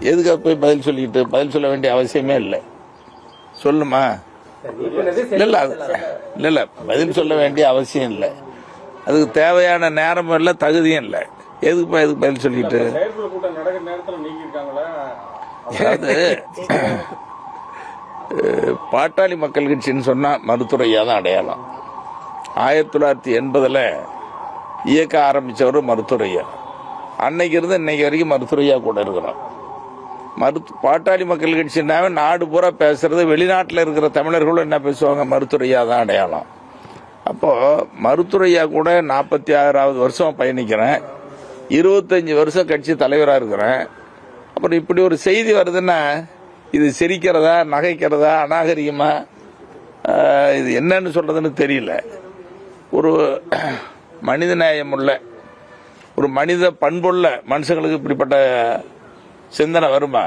எதுக்காக போய் பதில் சொல்ல வேண்டிய அவசியமே இல்லை. சொல்லுமா? இல்லை பதில் சொல்ல வேண்டிய அவசியம் இல்லை. அதுக்கு தேவையான நேரமும் இல்லை, தகுதியும் இல்லை. எதுக்கு பதில் சொல்லிட்டு பாட்டாளி மக்கள் கட்சின்னு சொன்னா மருத்துவரையா தான் அடையாளம். 1980 இயக்க ஆரம்பிச்சவர் மருத்துவரையா. அன்னைக்கு இருந்து இன்னைக்கு வரைக்கும் மருத்துவரையா கூட இருக்கிறோம். பாட்டாளி மக்கள் கட்சினாவே நாடு பூரா பேசுறது, வெளிநாட்டில் இருக்கிற தமிழர்களும் என்ன பேசுவாங்க, மருத்துவரையா தான் அடையாளம். அப்போ மருத்துவரையா கூட 46வது வருஷம் பயணிக்கிறேன், 25 வருஷம் கட்சி தலைவராக இருக்கிறேன். அப்புறம் இப்படி ஒரு செய்தி வருதுன்னா இது சிரிக்கிறதா, நகைக்கிறதா, அநாகரிகமா, இது என்னன்னு சொல்றதுன்னு தெரியல. ஒரு மனித நேயம் உள்ள, ஒரு மனித பண்புள்ள மனுஷங்களுக்கு இப்படிப்பட்ட சிந்தனை வருமா?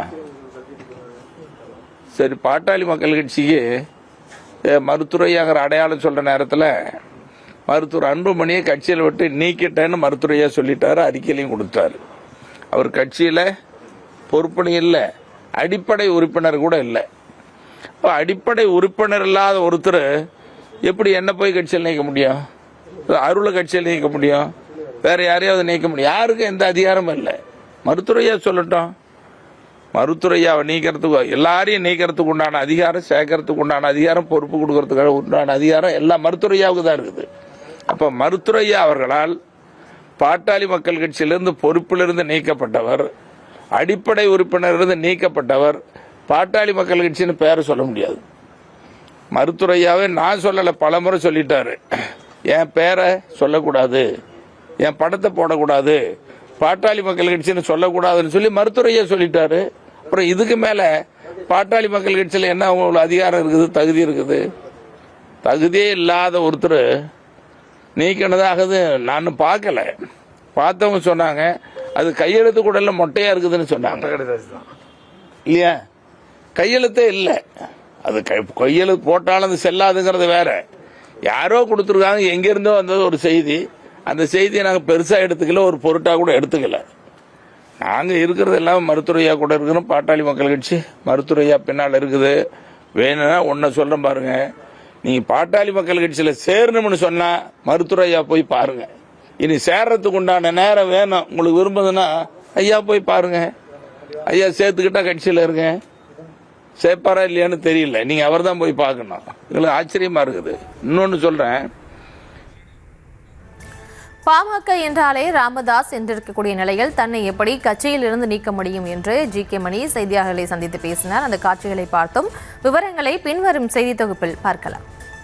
சரி, பாட்டாளி மக்கள் கட்சிக்கு மருத்துவரையாங்கிற அடையாளம் சொல்ற நேரத்தில் மருத்துவர் அன்புமணியை கட்சியில் விட்டு நீக்கிட்டேன்னு மருத்துவரையா சொல்லிட்டாரு, அறிக்கையிலையும் கொடுத்தாரு. அவர் கட்சியில் பொறுப்பணி இல்லை, அடிப்படை உறுப்பினர் கூட இல்லை. இப்போ அடிப்படை உறுப்பினர் இல்லாத ஒருத்தர் எப்படி என்ன போய் கட்சியில் நீக்க முடியும்? அருளை கட்சியில் நீக்க முடியும், வேற யாரையாவது நீக்க முடியும்? யாருக்கும் எந்த அதிகாரமும் இல்லை. மருத்துவரையா சொல்லட்டும். மருத்துவரையாவை நீக்கிறதுக்கு, எல்லாரையும் நீக்கிறதுக்கு உண்டான அதிகாரம், சேர்க்கறதுக்கு உண்டான அதிகாரம், பொறுப்பு கொடுக்கறதுக்கு உண்டான அதிகாரம் எல்லாம் மருத்துவரையாவுக்கு தான் இருக்குது. அப்ப மருத்துவரையா அவர்களால் பாட்டாளி மக்கள் கட்சியிலிருந்து பொறுப்பிலிருந்து நீக்கப்பட்டவர், அடிப்படை உறுப்பினரிலிருந்து நீக்கப்பட்டவர், பாட்டாளி மக்கள் கட்சின்னு பேரை சொல்ல முடியாது. மருத்துவரையாவே நான் சொல்லலை, பல முறை சொல்லிட்டாரு. என் பேரை சொல்லக்கூடாது, என் படத்தை போடக்கூடாது, பாட்டாளி மக்கள் கட்சின்னு சொல்லக்கூடாதுன்னு சொல்லி மருத்துவரையா சொல்லிட்டாரு. அப்புறம் இதுக்கு மேல பாட்டாளி மக்கள் கட்சியில் என்ன அவங்களுக்கு அதிகாரம் இருக்குது, தகுதி இருக்குது? தகுதியே இல்லாத ஒருத்தர் நீக்கினதாகுது நான் பார்க்கல. பார்த்தவங்க சொன்னாங்க அது கையெழுத்து கூட இல்லை, மொட்டையா இருக்குதுன்னு சொன்னாங்க. இல்லையா? கையெழுத்தே இல்லை. அது கையெழுத்து போட்டாலும் அது செல்லாதுங்கிறது வேற. யாரோ கொடுத்துருக்காங்க, எங்கிருந்தோ வந்தது ஒரு செய்தி. அந்த செய்தியை நாங்கள் பெருசாக எடுத்துக்கல, ஒரு பொருட்டாக கூட எடுத்துக்கல. நாங்கள் இருக்கிறது எல்லாம் மருத்துவரையா கூட இருக்கிறோம். பாட்டாளி மக்கள் கட்சி மருத்துவரையா பின்னால் இருக்குது. வேணும்னா ஒன்றை சொல்கிறேன் பாருங்க, நீங்கள் பாட்டாளி மக்கள் கட்சியில் சேரணும்னு சொன்னால் மருத்துவரையா போய் பாருங்க. இனி சேர்றதுக்கு உண்டான நேரம் வேணும். உங்களுக்கு விரும்புதுன்னா ஐயா போய் பாருங்க. ஐயா சேர்த்துக்கிட்டா கட்சியில் இருங்க. சேர்ப்பாரா இல்லையான்னு தெரியல, நீங்கள் அவர் தான் போய் பார்க்கணும். எங்களுக்கு ஆச்சரியமா இருக்குது. இன்னொன்று சொல்கிறேன், பாமக என்றாலே ராமதாஸ் என்றிருக்கக்கூடிய நிலையில் தன்னை எப்படி கட்சியில் இருந்து நீக்க முடியும் என்று ஜி.கே. மணி செய்தியாளர்களை சந்தித்து பேசினார். அந்த காட்சிகளை பார்த்தும் விவரங்களை பின்வரும் செய்தி தொகுப்பில் பார்க்கலாம்.